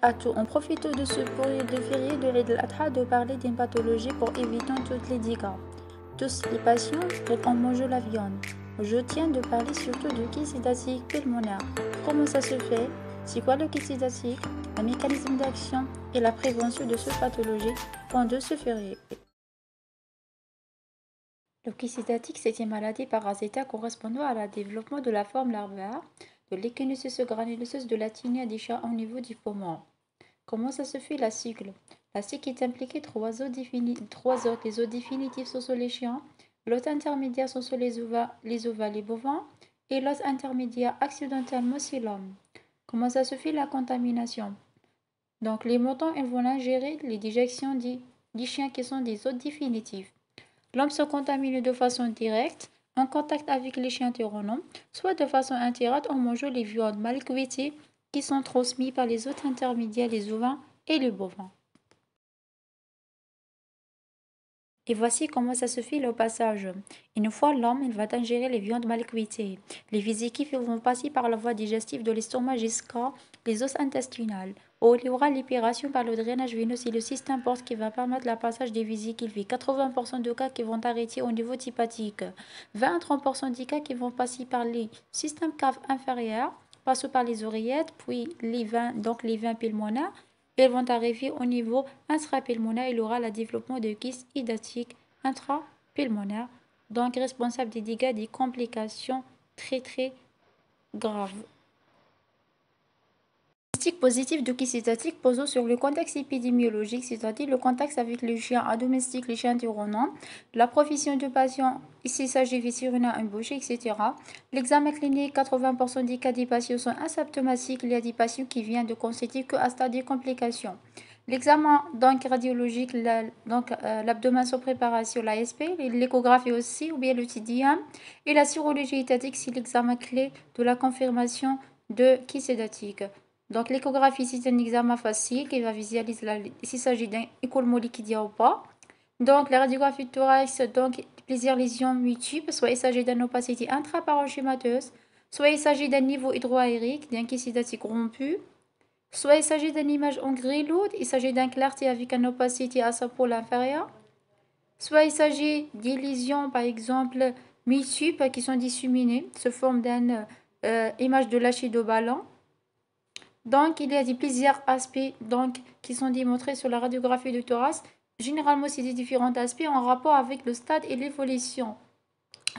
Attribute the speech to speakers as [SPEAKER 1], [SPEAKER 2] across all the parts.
[SPEAKER 1] à tous. On profite de ce période de férié de l'Eid al-Adha de parler d'une pathologie pour éviter toutes les dégâts. Tous les patients on mange la viande. Je tiens de parler surtout de kyste hépatique pulmonaire. Comment ça se fait? C'est quoi le kyste hépatique? Le mécanisme d'action et la prévention de cette pathologie pendant ce férié. Le kyste hépatique, c'est une maladie parasitaire correspondant à la développement de la forme larvaire de l'échinocyte granulosus de la tinea des chats au niveau du poumon. Comment ça se fait la cycle? La cycle est impliquée trois hôtes. Les hôtes définitifs sont sur les chiens, l'hôte intermédiaire sont sur les ovales et bovins, et l'hôte intermédiaire accidentellement c'est l'homme. Comment ça se fait la contamination? Donc les moutons ils vont ingérer les déjections des chiens qui sont des hôtes définitifs. L'homme se contamine de façon directe en contact avec les chiens environnants, soit de façon indirecte en mangeant les viandes mal cuites qui sont transmises par les hôtes intermédiaires, les ovins et les bovins. Et voici comment ça se fait au passage. Une fois l'homme, il va ingérer les viandes mal cuites. Les vésicules vont passer par la voie digestive de l'estomac jusqu'à les os intestinales, où il y aura l'épuration par le drainage veineux et le système porte qui va permettre le passage des vésicules. 80% de cas qui vont arrêter au niveau hépatique. 20-30% des cas qui vont passer par les systèmes cave inférieur, passent par les oreillettes, puis les veins pulmonaires. Ils vont arriver au niveau intrapulmonaire. Il y aura le développement de kyste hépatique intrapulmonaire, donc responsable des dégâts, des complications très graves. Statistiques positives de kyste hépatique posent sur le contexte épidémiologique, c'est-à-dire le contexte avec les chiens domestiques, les chiens environnants, la profession de patient, s'il s'agit de vétérinaire, un boucher, etc. L'examen clinique, 80% des cas des patients sont asymptomatiques. Il y a des patients qui viennent de constater qu'à stade des complications. L'examen radiologique, l'abdomen sous préparation, l'ASP, l'échographie aussi, ou bien le TDM, et la sérologie hépatique, c'est l'examen clé de la confirmation de kyste hépatique. Donc l'échographie, c'est un examen facile qui va visualiser s'il s'agit d'un écoulement liquidien ou pas. Donc la radiographie de thorax, donc plusieurs lésions multiples, soit il s'agit d'une opacité intraparenchymateuse, soit il s'agit d'un niveau hydroaérique, d'un kyste hépatique rompu, soit il s'agit d'une image en gris lourd, il s'agit d'une clarté avec une opacité à sa pôle inférieure, soit il s'agit des lésions, par exemple, multiples qui sont disséminées sous forme d'une image de lâcher de ballon. Donc, il y a plusieurs aspects qui sont démontrés sur la radiographie du thorax. Généralement, c'est des différents aspects en rapport avec le stade et l'évolution.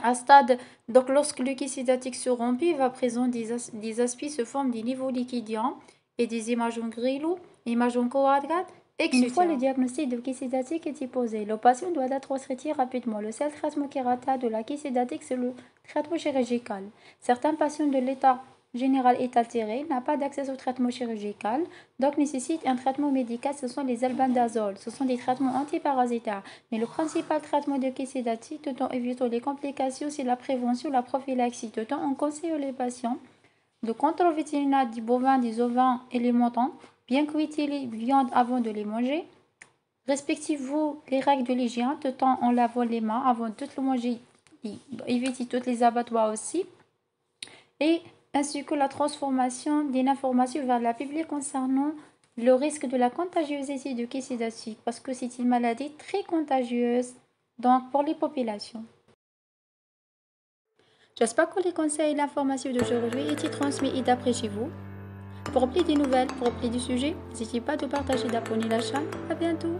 [SPEAKER 1] À stade, donc lorsque le kyste hépatique se rompit, il va présenter des aspects sous forme des niveaux liquidiens et des images en grillo, images en quadrate, etc. Une fois le diagnostic de kyste hépatique est posé, le patient doit être traité rapidement. Le seul traitement qui rate de la kyste hépatique, c'est le traitement chirurgical. Certains patients de l'état général est altéré, n'a pas d'accès au traitement chirurgical, donc nécessite un traitement médical. Ce sont les albendazoles, ce sont des traitements antiparasitaires. Mais le principal traitement de kyste hépatique, tout en évitant les complications, c'est la prévention, la prophylaxie. Tout en on conseille les patients de contrôle vétérinaire des bovins, des ovins et les moutons, bien cuiter les viandes avant de les manger. Respectez-vous les règles de l'hygiène, tout en en lavant les mains avant de tout le manger. Évitez tous les abattoirs aussi. Et ainsi que la transformation d'une information vers la public concernant le risque de la contagiosité de kyste hépatique, parce que c'est une maladie très contagieuse donc pour les populations. J'espère que les conseils et l'information d'aujourd'hui étaient transmis et d'appréciés vous. Pour plus de nouvelles, pour plus de sujets, n'hésitez pas à partager, d'abonner la chaîne. À bientôt.